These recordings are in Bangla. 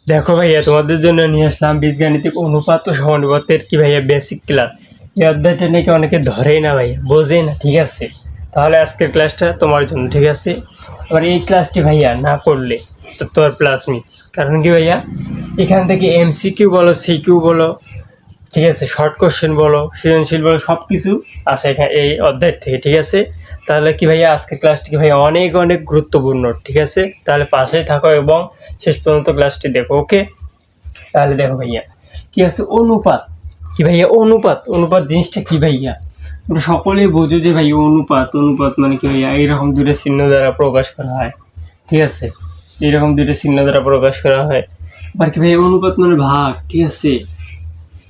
দেখো ভাইয়া, তোমাদের জন্য নিয়ে আসলাম বীজগাণিতিক অনুপাত ও সমানুপাতের কি ভাইয়া বেসিক ক্লাস। এই অধ্যায়টা নাকি অনেকে ধরেই না ভাইয়া, বোঝেই না। ঠিক আছে, তাহলে আজকের ক্লাসটা তোমার জন্য। ঠিক আছে, আবার এই ক্লাসটি ভাইয়া না করলে তো তোর প্লাস মিস। কারণ কি ভাইয়া, এখান থেকে এমসিকিউ বলো, সিকিউ বলো, ঠিক আছে, শর্ট কোশ্চেন বলো, সৃজনশীল বলো, সব কিছু আছে এখানে এই অধ্যায় থেকে। ঠিক আছে, তাহলে কি ভাইয়া আজকের ক্লাসটি কি ভাইয়া অনেক অনেক গুরুত্বপূর্ণ। ঠিক আছে, তাহলে পাশেই থাকো এবং শেষ পর্যন্ত ক্লাসটি দেখো। ওকে, তাহলে দেখো ভাইয়া কি আছে, অনুপাত। কি ভাইয়া অনুপাত? অনুপাত জিনিসটা কি ভাইয়া? তোমরা সকলেই বোঝো যে ভাই অনুপাত, অনুপাত মানে কি ভাইয়া, এইরকম দুটো চিহ্ন দ্বারা প্রকাশ করা হয়। ঠিক আছে, এইরকম দুটো চিহ্ন দ্বারা প্রকাশ করা হয়। আবার কি ভাইয়া অনুপাত মানে ভাগ। ঠিক আছে,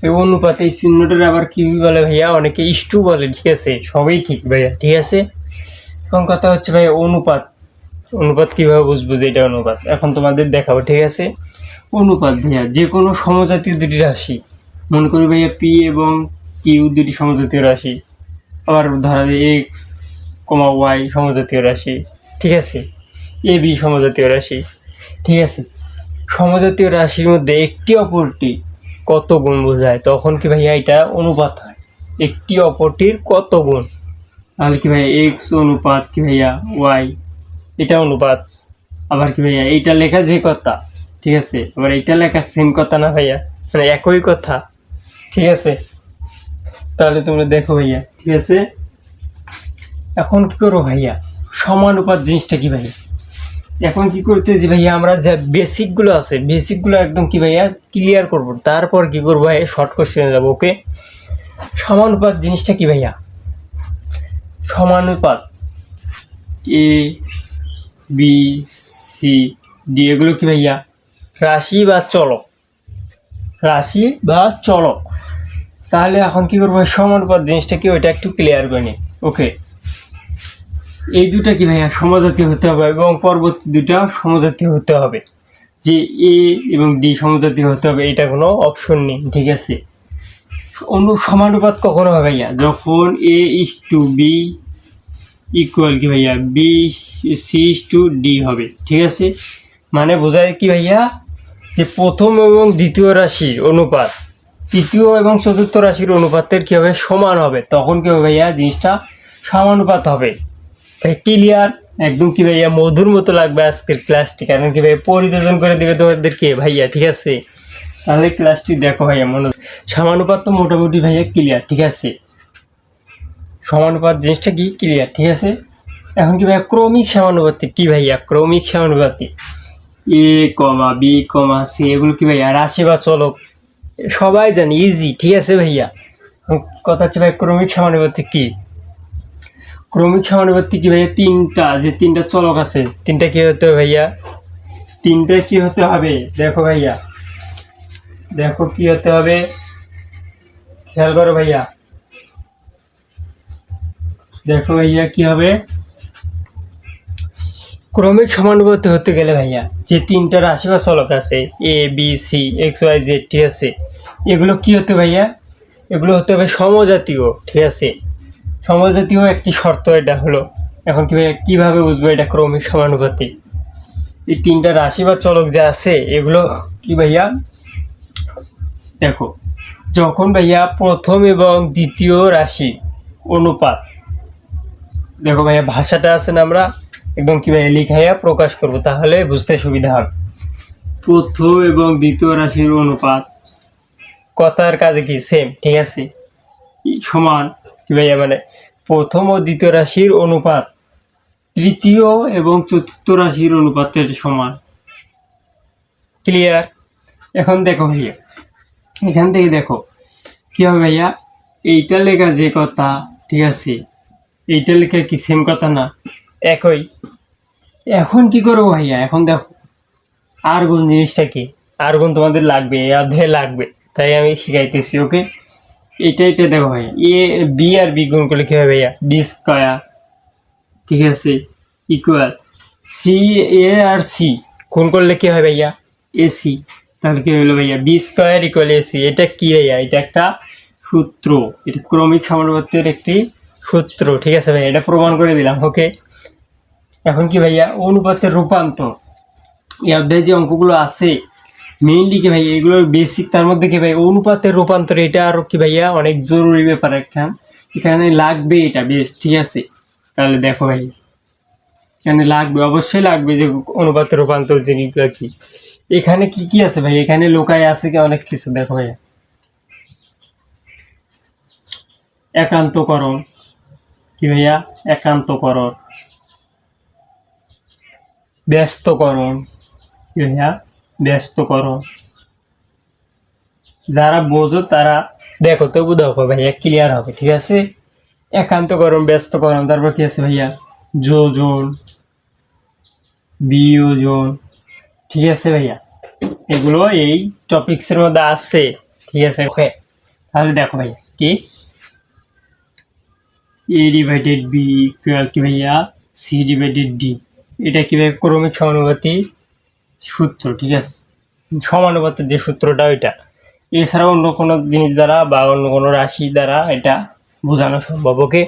এই অনুপাত এই চিহ্নটার আবার কি বলে ভাইয়া, অনেকে ইস্টু বলে। ঠিক আছে, সবই ঠিক ভাইয়া। ঠিক আছে, এখন কথা হচ্ছে ভাইয়া অনুপাত। অনুপাত কীভাবে বুঝবো যে এটা অনুপাত, এখন তোমাদের দেখাবো। ঠিক আছে, অনুপাত ভাইয়া যে কোনো সমজাতীয় দুটি রাশি, মনে করি ভাইয়া পি এবং কিউ দুটি সমজাতীয় রাশি, আবার ধরা যায় এক্স কমা ওয়াই সমজাতীয় রাশি। ঠিক আছে, এ বি সমজাতীয় রাশি। ঠিক আছে, সমজাতীয় রাশির মধ্যে একটি অপরটি কত গুণ বোঝায়, তখন কি ভাইয়া এটা অনুপাত হয়। একটি অপরটির কত গুণ, তাহলে কি ভাইয়া এক্স অনুপাত কি ভাইয়া ওয়াই, এটা অনুপাত। আবার কি ভাইয়া এইটা লেখা যে কথা, ঠিক আছে, আবার এইটা লেখা সেম কথা না ভাইয়া, মানে একই কথা। ঠিক আছে, তাহলে তোমরা দেখো ভাইয়া। ঠিক আছে, এখন কি করবো ভাইয়া, সমানুপাত জিনিসটা কি ভাইয়া, এখন কি করতে যে ভাইয়া আমরা যে বেসিকগুলো আছে, বেসিকগুলো একদম কি ভাইয়া ক্লিয়ার করব, তারপর কি করবো ভাইয়া শর্ট কোশ্চেনে যাবো। ওকে, সমানুপাত জিনিসটা কি ভাইয়া? সমানুপাত এ বি সি ডি, এগুলো কি ভাইয়া রাশি বা চলক, রাশি বা চলক। তাহলে এখন কি করবো, সমানুপাত জিনিসটা কি ওইটা একটু ক্লিয়ার করে নিই। ওকে, এই দুটা কি ভাইয়া সমজাতীয় হতে হবে এবং পরবর্তী দুটা সমজাতীয় হতে হবে। যে এ এবং ডি সমজাতীয় হতে হবে, এটা কোনো অপশন নেই। ঠিক আছে, সমানুপাত কখনো হবে ভাইয়া যখন A is to B equal কি ভাইয়া B C is to D হবে। ঠিক আছে, মানে বোঝায় কি ভাইয়া, যে প্রথম এবং দ্বিতীয় রাশির অনুপাত তৃতীয় এবং চতুর্থ রাশির অনুপাতের কী হবে, সমান হবে, তখন কী হবে ভাইয়া জিনিসটা সমানুপাত হবে। ভাই ক্লিয়ার একদম কি ভাইয়া, মধুর মতো লাগবে আজকের ক্লাসটি, কারণ কি ভাই পরিযোজন করে দেবে তোমাদেরকে ভাইয়া। ঠিক আছে, তাহলে ক্লাসটি দেখো ভাইয়া মনে। সমানুপাত তো মোটামুটি ভাইয়া ক্লিয়ার। ঠিক আছে, সমানুপাত জিনিসটা কি ক্লিয়ার। ঠিক আছে, এখন কি ভাইয়া ক্রমিক সমানুপাতি কি ভাইয়া, ক্রমিক সমানুপাতি এ কমা বি কমা সি, এগুলো কি ভাইয়া রাশি বা চলক, সবাই জানি, ইজি। ঠিক আছে ভাইয়া, কথা হচ্ছে ভাই ক্রমিক সমানুপাতি কি, ক্রমিক সমানুপাতি কি ভাইয়া, তিনটা যে তিনটা চলক আছে, তিনটা কি হতে হবে ভাইয়া, তিনটা কি হতে হবে, দেখো ভাইয়া, দেখো কি হতে হবে, খেয়াল করো ভাইয়া, দেখো ভাইয়া কি হবে, ক্রমিক সমানুপাতি হতে গেলে ভাইয়া যে তিনটা রাশি বা চলক আছে A B C X Y Z, ঠিক আছে, এগুলো কি হতে ভাইয়া, এগুলো হতে হবে সমজাতীয়। ঠিক আছে, সমজাতীয় একটি শর্ত এটা হলো। এখন কি ভাইয়া কীভাবে বুঝবো এটা ক্রমিক সমানুপাতি, এই তিনটা রাশি বা চলক যে আছে এগুলো কি ভাইয়া, দেখো যখন ভাইয়া প্রথম এবং দ্বিতীয় রাশি অনুপাত, দেখো ভাইয়া ভাষাটা আছে না, আমরা একদম কি ভাইয়া লিখাইয়া প্রকাশ করব, তাহলে বুঝতে সুবিধা হবে। প্রথম এবং দ্বিতীয় রাশির অনুপাত কথার কাজে কি সেম। ঠিক আছে, সমান কি ভাইয়া, মানে প্রথম ও দ্বিতীয় রাশির অনুপাত তৃতীয় এবং চতুর্থ রাশির অনুপাতের সমান। ক্লিয়ার? এখন দেখো ভাইয়া, এখান থেকে দেখো কি হবে ভাইয়া, এইটা লেখা যে কথা, ঠিক আছে, এইটা লেখা কি সেম কথা না, একই। এখন কি করবো ভাইয়া, এখন দেখো আর গুণ জিনিসটা কি, আর গুণ তোমাদের লাগবে, অধ্যায়ে লাগবে, তাই আমি শিখাইতেছি। ওকে, এটা দেখো ভাইয়া, এ বি আর বি গুণ করলে কী হবে ভাইয়া, বি স্কয়ার। ঠিক আছে, ইকুয়াল সি এ আর সি গুণ করলে কী হয় ভাইয়া, এসি। তাহলে কী হলো ভাইয়া, বি স্কয়ার ইকুয়াল এসি। এটা কি ভাইয়া, এটা একটা সূত্র, এটা ক্রমিক সমানুপাতের একটি সূত্র। ঠিক আছে ভাইয়া, এটা প্রমাণ করে দিলাম। ওকে, এখন কি ভাইয়া অনুপাতের রূপান্তর, এই অধ্যায়ে যে অঙ্কগুলো আছে মেইনলি কি ভাই এগুলো বেসিক, তার মধ্যে কি ভাই অনুপাতের রূপান্তর, এটা আরো কি ভাইয়া অনেক জরুরি ব্যাপার একটা, এখানে লাগবে এটা বেশ, ঠিক আছে। তাহলে দেখো ভাই এখানে লাগবে, অবশ্যই লাগবে যে অনুপাতের রূপান্তর জিনিসগুলো কি, এখানে কি কি আছে ভাই, এখানে লোকায় আছে কি অনেক কিছু। দেখো ভাইয়া একান্তকরণ, কি ভাইয়া একান্তকরণ, ব্যস্তকরণ, কি ভাইয়া ব্যস্তকরণ। যারা বোঝো তারা দেখো তবু দেখো ভাইয়া ক্লিয়ার হবে, ঠিক আছে। একান্তকরণ, ব্যস্তকরণ, তারপর কি আছে ভাইয়া যোজন, বিয়োজন, ঠিক আছে ভাইয়া, এগুলো এই টপিক্সের মধ্যে আছে, ঠিক আছে। ওকে, তাহলে দেখো ভাইয়া কি এ ডিভাইডেড বি ইকুয়াল কি ভাইয়া সি ডিভাইডেড ডি, এটা কি ভাই ক্রমিক সমানুপাতি সূত্র, ঠিক আছে। সমানুপাতের যে সূত্রটা ওইটা, এছাড়া অন্য কোনো জিনিস দ্বারা বা অন্য কোনো রাশি দ্বারা এটা বোঝানো সম্ভব। ওকে,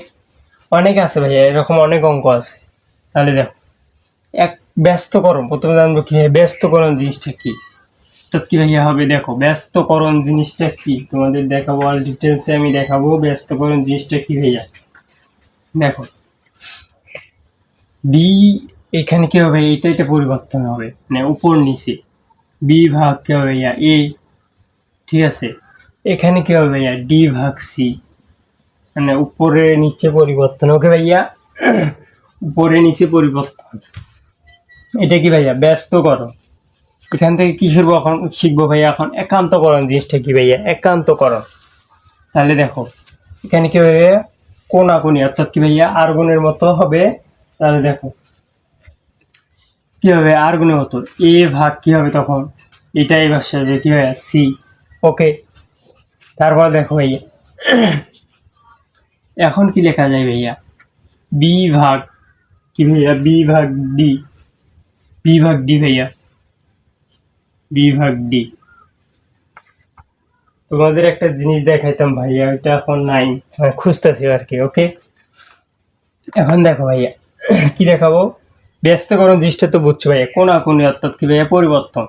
অনেক আছে ভাইয়া, এরকম অনেক অঙ্ক আছে। তাহলে দেখো এক ব্যস্তকরণ, প্রথমে জানবো কি ব্যস্তকরণ জিনিসটা কি, তো কি ভাইয়া হবে দেখো ব্যস্তকরণ জিনিসটা কি, তোমাদের দেখাবো অল ডিটেলসে, আমি দেখাবো ব্যস্তকরণ জিনিসটা কি ভাইয়া। দেখো বি, এখানে কি হবে এটা এটা পরিবর্তন হবে, মানে উপর নিচে, বি ভাগ কি হবে ভাইয়া এ, ঠিক আছে। এখানে কি হবে ভাইয়া ডি ভাগ সি, মানে উপরে নিচে পরিবর্তন। ওকে ভাইয়া, উপরে নিচে পরিবর্তন, এটা কি ভাইয়া ব্যস্তকরণ। এখান থেকে কি শিখবো এখন, শিখবো ভাইয়া এখন একান্তকরণ জিনিসটা কি ভাইয়া একান্তকরণ। তাহলে দেখো এখানে কি হবে কোনাকুনি, অর্থাৎ কি ভাইয়া আর গুণের মতো হবে। তাহলে দেখো কি হবে আর গুণের মতো, এ ভাগ কি হবে তখন এটাই ভাষা হবে কি ভাইয়া সি। ওকে, তারপর দেখো ভাইয়া এখন কি লেখা যায় ভাইয়া বি ভাগ কি ভাইয়া বি ভাগ ডি, বি ভাগ ডি ভাইয়া, বি ভাগ ডি। তোমাদের একটা জিনিস দেখাইতাম ভাইয়া, এটা এখন নাই, খুঁজতেছি আর কি। ওকে, এখন দেখো ভাইয়া কি দেখাবো, ব্যস্তকরণ জিনিসটা তো বুঝছো ভাইয়া কোনাকুনি, অর্থাৎ কি ভাইয়া পরিবর্তন।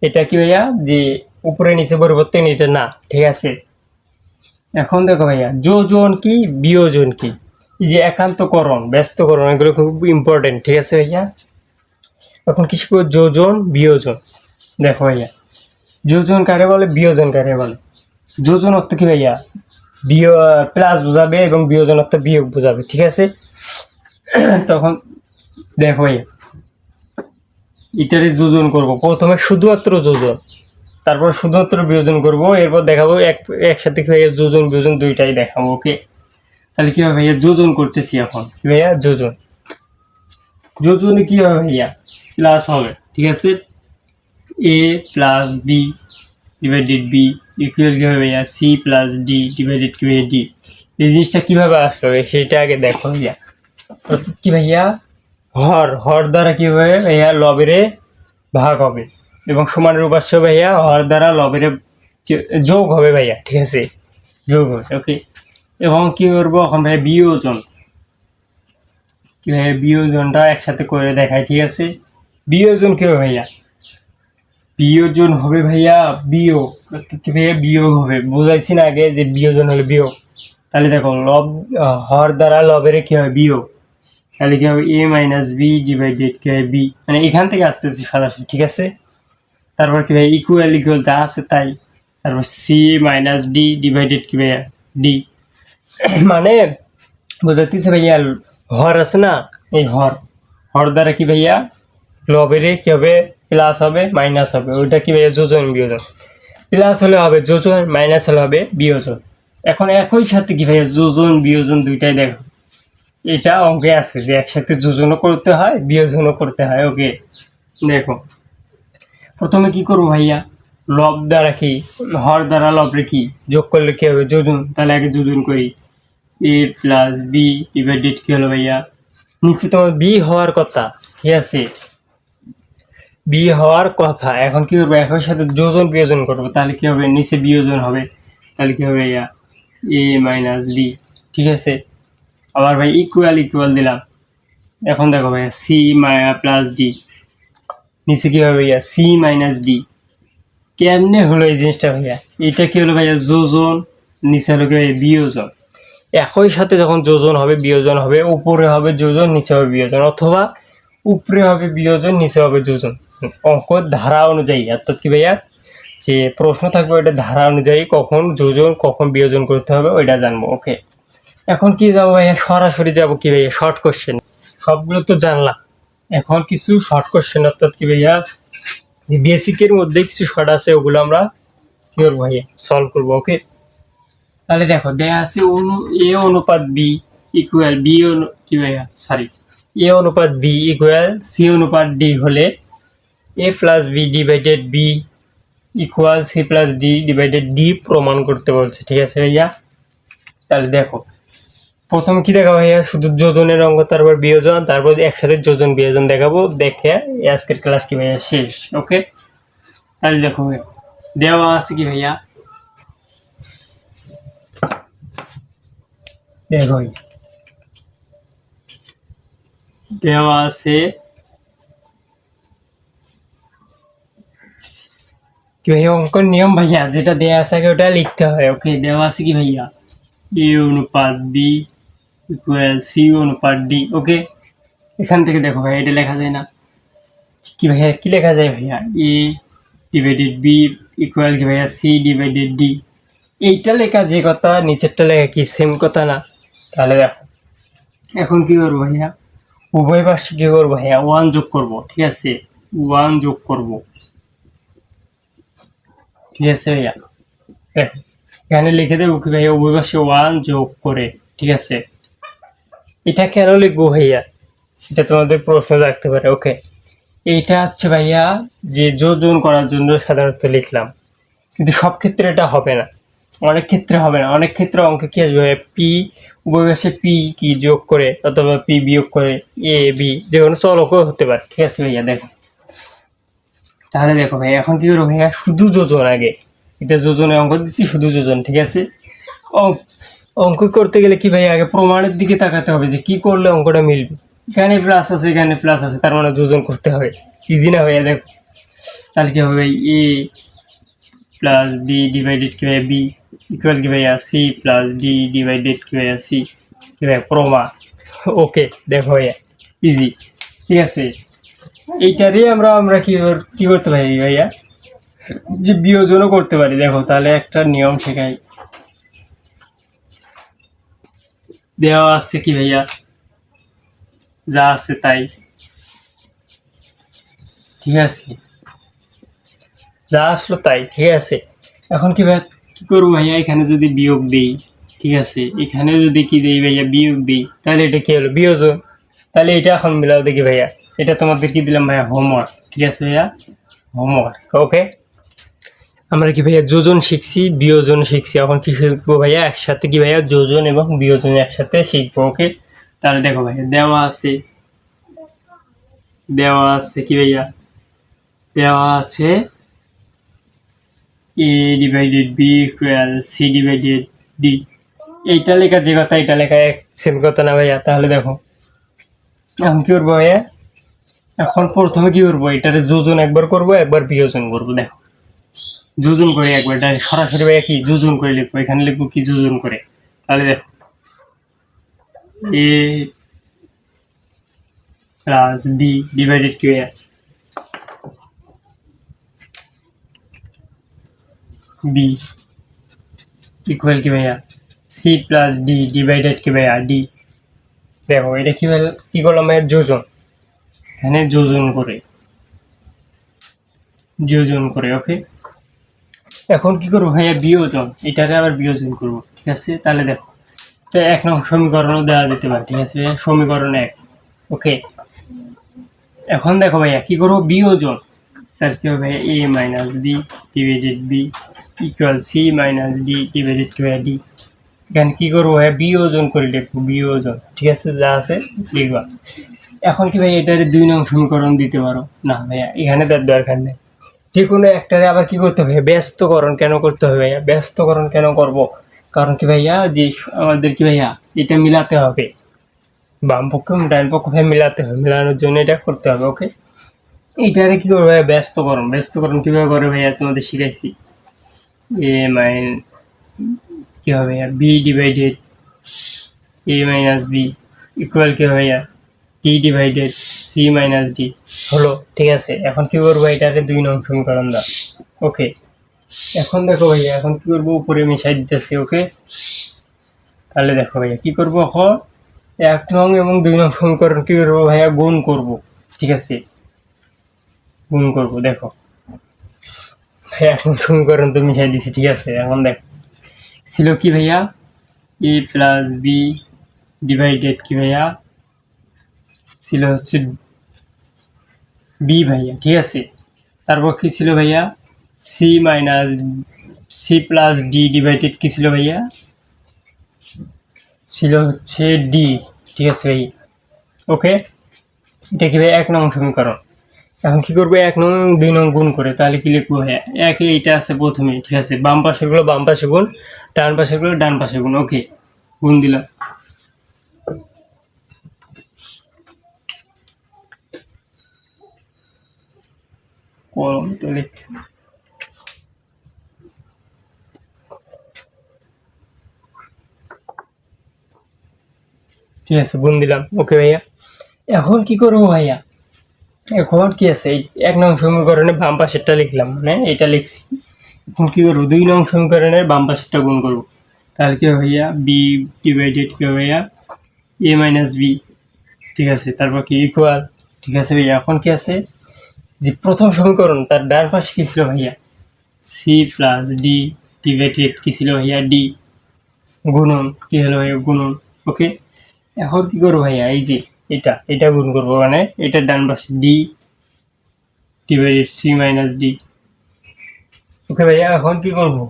এটা কি ভাইয়া যে উপরে নিচে পরিবর্তন, এটা না, ঠিক আছে। এখন দেখো ভাইয়া যোজন কি বিয়োজন কি, এই যে একান্তকরণ ব্যস্তকরণ এগুলো খুব ইম্পর্টেন্ট, ঠিক আছে ভাইয়া। এখন কি শিখবো যোজন বিয়োজন। দেখো ভাইয়া যোজন কারে বলে বিয়োজন কারে বলে, যোজন অর্থ কি ভাইয়া প্লাস বোঝাবে এবং বিয়োজন অর্থ বিয়োগ বোঝাবে, ঠিক আছে। তখন দেখো ভাইয়া এটারে যোজন করব, প্রথমে শুধুমাত্র যোজন, তারপর শুধুমাত্র বিয়োজন করব, এরপর দেখাবো একসাথে কি ভাইয়া যোজন বিয়োজন দুইটাই দেখাবো। ওকে, তাহলে কি হবে ভাইয়া যোজন করতেছি এখন, কি ভাইয়া যোজন, যোজনে কি হবে ভাইয়া প্লাস হবে, ঠিক আছে। A plus B divided B equal কি হবে ভাইয়া সি প্লাস ডি ডিভাইডেড কি ভাইয়া ডি। এই জিনিসটা কিভাবে আসলো সেটা আগে দেখো ভাইয়া, অর্থাৎ কি ভাইয়া হর, হর দ্বারা কি হবে ভাইয়া লবেরে ভাগ হবে, এবং সমানের উপাস্য ভাইয়া হর দ্বারা লবেরে যোগ হবে ভাইয়া, ঠিক আছে, যোগ হবে। ওকে, এবং কি করবো এখন ভাইয়া বিয়োজন, কি ভাইয়া বিয়োজনটা একসাথে করে দেখায়, ঠিক আছে। বিয়োজন কি হবে ভাইয়া বিয়োজন হবে ভাইয়া বিয়োগ, কি ভাইয়া বিয়োগ হবে, বুঝাইছি না আগে যে বিয়োজন হলে বিয়োগ। তাহলে দেখো লব হর দ্বারা লবের কি হবে বিয়োগ, তাহলে কি হবে এ মাইনাস বি ডিভাইডেড কি হবে বি, মানে এখান থেকে আসতেছে সরাসরি, ঠিক আছে। তারপর কি ভাই ইকুয়াল ইকুয়াল যা আছে তাই, তারপর সি মাইনাস ডি ডিভাইডেড কি ভাইয়া ডি, মানে বোঝাতেছে ভাইয়া হর আছে না, এই হর, হর দ্বারা কি ভাইয়া লবের কি হবে প্লাস হবে মাইনাস হবে, ওইটা কি ভাইয়া যোজন বিয়োজন, প্লাস হলে হবে যোজন মাইনাস হলে হবে বিয়োজন। এখন একই সাথে কি ভাইয়া যোজন বিয়োজন দুইটাই দেখো, এটা অঙ্কে আছে যে একসাথে যোজনও করতে হয় বিয়োজনও করতে হয়। ওকে, দেখো প্রথমে কি করবো ভাইয়া লব দ্বারা কি হর দ্বারা লবরে কি যোগ করলে কি হবে যোজন, তাহলে আগে যোজন করি এ প্লাস বি ডিভাইডেড কি হলো ভাইয়া নিচে তোমার বি হওয়ার কথা, ঠিক আছে, বি হওয়ার কথা। এখন কি করবো একই সাথে যোজন বিয়োজন করবো, তাহলে কি হবে নিচে বিয়োজন হবে, তাহলে কি হবে ভাইয়া এ মাইনাস বি, ঠিক আছে। আবার ভাই ইকুয়াল ইকুয়াল দিলাম, এখন দেখো ভাইয়া সি প্লাস ডি, নিচে কি হবে ভাইয়া সি মাইনাস ডি, কেমনে হলো এই জিনিসটা ভাইয়া? এটা কি হলো ভাইয়া? যোজন, নিচে হলো কি ভাইয়া বিয়োজন। একই সাথে যখন যোজন হবে বিয়োজন হবে, উপরে হবে যোজন নিচে হবে বিয়োজন, অথবা উপরে হবে বিয়োজন নিচে হবে যোজন। অঙ্ক ধারা অনুযায়ী, অর্থাৎ কি ভাইয়া যে প্রশ্ন থাকবে ওইটা ধারা অনুযায়ী কখন যোজন কখন বিয়োজন করতে হবে ওইটা জানবো। ওকে, এখন কি যাবো ভাইয়া? সরাসরি যাবো কি ভাইয়া শর্ট কোশ্চেন। সবগুলো তো জানলাম, এখন কিছু শর্ট কোশ্চেন, অর্থাৎ কি ভাইয়া যে বেসিকের মধ্যে কিছু শর্ট আছে ওগুলো আমরা কি করবো ভাইয়া সলভ করবো। ওকে, তাহলে দেখো দেয়া আছে এ অনুপাত বি ইকুয়াল বি কি ভাইয়া সরি এ অনুপাত বি ইকুয়াল সি অনুপাত ডি হলে A plus B divided B equal C plus D divided D প্রমাণ করতে বলছে। ঠিক আছে ভাইয়া, তাহলে দেখো প্রথমে কি দেখা ভাইয়া? শুধু যোজনের অঙ্ক, তারপর বিয়োজন, তারপর একসাথে যোজন বিয়োজন দেখাবো, দেখে আজকের ক্লাস কি ভাইয়া শেষ। ওকে, তাহলে দেখো দেওয়া আছে কি ভাইয়া, দেখো দেওয়া আছে কি ভাইয়া অঙ্কর নিয়ম ভাইয়া, যেটা দেওয়া আছে আগে ওটা লিখতে হয়। ওকে, দেওয়া আছে কি ভাইয়া এ অনুপাত বি ইকুয়াল সি অনুপাত ডি। ওকে, এখান থেকে দেখো ভাইয়া এটা লেখা যায় না কি ভাইয়া? কি লেখা যায় ভাইয়া? এ ডিভাইডেড বি ইকুয়াল কি ভাইয়া সি ডিভাইডেড ডি। এইটা লেখা যে কথা, নিচেরটা লেখা কি সেম কথা না? তাহলে দেখো এখন কি করবো ভাইয়া? উভয় পাশে কি করবো ভাইয়া? 1 যোগ করব। ঠিক আছে, 1 যোগ করব। ঠিক আছে ভাইয়া, দেখো এখানে লিখে দেবো কি ভাইয়া উভয় পাশে 1 যোগ করে। ঠিক আছে, এটা কেন লিখবো ভাইয়া? এটা তোমাদের প্রশ্ন থাকতে পারে। ওকে, এইটা হচ্ছে ভাইয়া যে যোজন করার জন্য সাধারণত লিখলাম, কিন্তু সব ক্ষেত্রে এটা হবে না, অনেক ক্ষেত্রে হবে না। অনেক ক্ষেত্রে অঙ্কে কি আসবে ভাইয়া? পি উভয় পাশে পি কি যোগ করে অথবা পি বিয়োগ করে এ বি, যে কোনো চলকও হতে পারে। ঠিক আছে ভাইয়া, দেখো তাহলে দেখো ভাই এখন কি করবো ভাইয়া? শুধু যোজন আগে, এটা যোজনের অঙ্ক দিচ্ছি, শুধু যোজন। ঠিক আছে, অঙ্ক করতে গেলে কি ভাই আগে প্রমাণের দিকে তাকাতে হবে যে কি করলে অঙ্কটা মিলবে। এখানে প্লাস আছে, এখানে প্লাস আছে, তার মানে যোজন করতে হবে। ইজি না ভাইয়া? দেখো তাহলে কি হবে ভাই? এ প্লাস বি ডিভাইডেড কি ভাইয়া বি ইকুয়াল কি ভাইয়া সি প্লাস ডি ডিভাইডেড কি ভাইয়া সি, কি ভাইয়া প্রমাণ। ওকে, দেখো ভাইয়া ইজি। ঠিক আছে, এইটারই আমরা কি করতে পারি ভাইয়া? যে বিয়োজনও করতে পারি। দেখো তাহলে একটা নিয়ম শেখাই, দেওয়া আছে কি ভাইয়া যা আছে তাই। ঠিক আছে, যা আসলো তাই। ঠিক আছে, এখন কি ভাইয়া কি করবো ভাইয়া? এখানে যদি বিয়োগ দিই, ঠিক আছে, এখানে যদি কি দিই ভাইয়া বিয়োগ দিই, তাহলে এটা কি হলো? বিয়োজন। তাহলে এটা এখন মিলাও দেখি ভাইয়া। এটা তোমাদের কি দিলাম ভাইয়া? হোমওয়ার্ক। ঠিক আছে ভাইয়া, হোমওয়ার্ক। ওকে, আমরা কি ভাইয়া যোজন শিখছি, বিয়োজন শিখছি, এখন কি শিখবো ভাইয়া? একসাথে কি ভাইয়া যোজন এবং বিয়োজন একসাথে শিখবো। ওকে, তাহলে দেখো ভাইয়া দেওয়া আছে কি ভাইয়া? দেওয়া আছে A divided B equal C divided D. এইটা লেখা যে কথা এটা লেখা এক সেম কথা না ভাইয়া? তাহলে দেখো এখন কি করবো ভাইয়া? এখন প্রথমে কি করবো? এটারে যোজন একবার করব, একবার বিয়োজন করবো। দেখো যোজন করে একবার সরাসরি ভাইয়া কি যোজন করে লিখবো, এখানে লিখবো কি যোজন করে। তাহলে দেখো এ প্লাস বি ডিভাইডেড কি ভাইয়া বি ইকুয়াল কি ভাইয়া সি প্লাস ডি ডিভাইডেড কি ভাইয়া ডি। দেখো এটা কি কি করলাম ভাইয়া? যোজন, এখানে যোজন করে। ওকে, এখন কি করবো ভাইয়া? বিয়োজন, এটাকে আবার বিয়োজন করবো। ঠিক আছে, তাহলে দেখো তো 1 নং সমীকরণও দেওয়া যেতে পারে। ঠিক আছে ভাইয়া, সমীকরণ 1। ওকে, এখন দেখো ভাইয়া কি করবো? বিয়োজন, তাহলে কি হবে ভাইয়া? A minus B divided B equal C minus D divided কি ভাইয়া ডি। এখানে কি করবো ভাইয়া? বিয়োজন করে লিখবো, বিয়োজন। ঠিক আছে, যা আছে লিখবা। এখন কি ভাইয়া এটার 2 নং সমীকরণ দিতে পারো না ভাইয়া? এখানে তার দরকার নেই, যে কোনো একটারে আবার কি করতে হবে? ব্যস্তকরণ কেন করতে হবে ভাইয়া? ব্যস্তকরণ কেন করব? কারণ কি ভাইয়া যে আমাদের কি ভাইয়া এটা মিলাতে হবে, বাম পক্ষ ডান পক্ষ মিলাতে হবে, মিলানোর জন্য এটা করতে হবে। ওকে, এইটারে কি করবো ভাইয়া, ব্যস্তকরণ কীভাবে করে ভাইয়া তোমাদের শিখাইছি। এ মাইন কী হবে ভাইয়া, B divided A minus B equal কী হবে ভাইয়া, D divided C minus D হলো। ঠিক আছে, এখন কী করবো, এটাকে 2 নং সমীকরণ দাও। ওকে, এখন দেখো ভাইয়া, এখন কী করবো, উপরে মিশাই দিতেছি। ওকে, তাহলে দেখো ভাইয়া কী করবো, এখন 1 নং এবং 2 নং সমীকরণ কী করবো ভাইয়া, গুণ করব। ঠিক আছে, গুণ করব। দেখো ভাইয়া, এখন সমীকরণ তো মিশাই দিছি। ঠিক আছে, এখন দেখ ছিল কি ভাইয়া, এ প্লাস বি ডিভাইডেড কি ভাইয়া, ছিল হচ্ছে বি ভাইয়া। ঠিক আছে, তারপর কি ছিল ভাইয়া, C minus C plus D divided কি ছিল ভাইয়া, ছিল হচ্ছে ডি। ঠিক আছে ভাই, ওকে, এটা কি ভাই 1 নং সমীকরণ। এখন কি করবো, 1 নং 2 নং গুণ করে, তাহলে কি লিখবো ভাইয়া, একে এইটা আছে প্রথমে। ঠিক আছে, বাম পাশেগুলো বাম পাশে গুণ, ডান পাশেগুলো ডান পাশে গুণ। ওকে, গুণ দিলাম। কলম তো লিখ, ঠিক আছে, গুণ দিলাম। ওকে ভাইয়া, এখন কি করবো ভাইয়া, এখন কি আছে, 1 নং সমীকরণে বাম পাশেরটা লিখলাম, মানে এটা লিখছি। এখন কি করবো, 2 নং সমীকরণের বাম পাশেরটা গুণ করবো। তাহলে কি হবে ভাইয়া, বি ডিভাইডেড কি হবে ভাইয়া, এ মাইনাস বি। ঠিক আছে, তারপর কি ইকুয়াল। ঠিক আছে ভাইয়া, এখন কি আছে, যে প্রথম সমীকরণ তার ডান পাশে কি ছিল ভাইয়া, সি প্লাস ডি ডিভাইডেড কি ছিল ভাইয়া, ডি গুণন কি হলো ভাইয়া, গুণন। ওকে, এখন কি করবো ভাইয়া, এই যে এটা গুণ করবো, মানে এটার ডান পাশে D divided C minus D. Okay ভাইয়া, এখন কি করবো,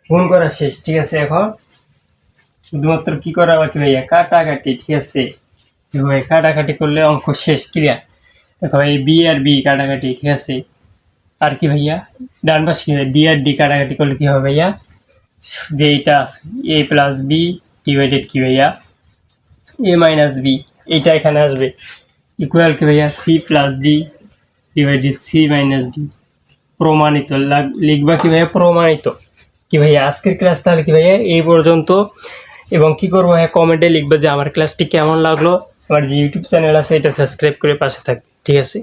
গুণ করা শেষ। ঠিক আছে, এখন শুধুমাত্র কি করা বাকি ভাইয়া, কাটাকাটি। ঠিক আছে, ভাই কাটাকাটি করলে অঙ্ক শেষ, ক্লিয়ার। দেখো ভাই, বি আর বি কাটাকাটি। ঠিক আছে, আর কি ভাইয়া, ডান পাশে কি ভাই, ডি আর ডি কাটাকাটি করলে কি হবে ভাইয়া, যে এইটা আছে এ প্লাস বি ডিভাইডেড কি ভাইয়া, এ মাইনাস বি, এইটা এখানে আসবে ইকুয়াল কি ভাইয়া, C plus D divided C minus D. প্রমাণিত লিখবা কি ভাইয়া, প্রমাণিত। কি ভাইয়া, আজকের ক্লাস তাহলে কি ভাইয়া এই পর্যন্ত। এবং কি করবো ভাইয়া, কমেন্টে লিখবা যে আমার ক্লাসটি কেমন লাগলো। আমার যে ইউটিউব চ্যানেল আছে এটা সাবস্ক্রাইব করে পাশে থাকবে। ঠিক আছে।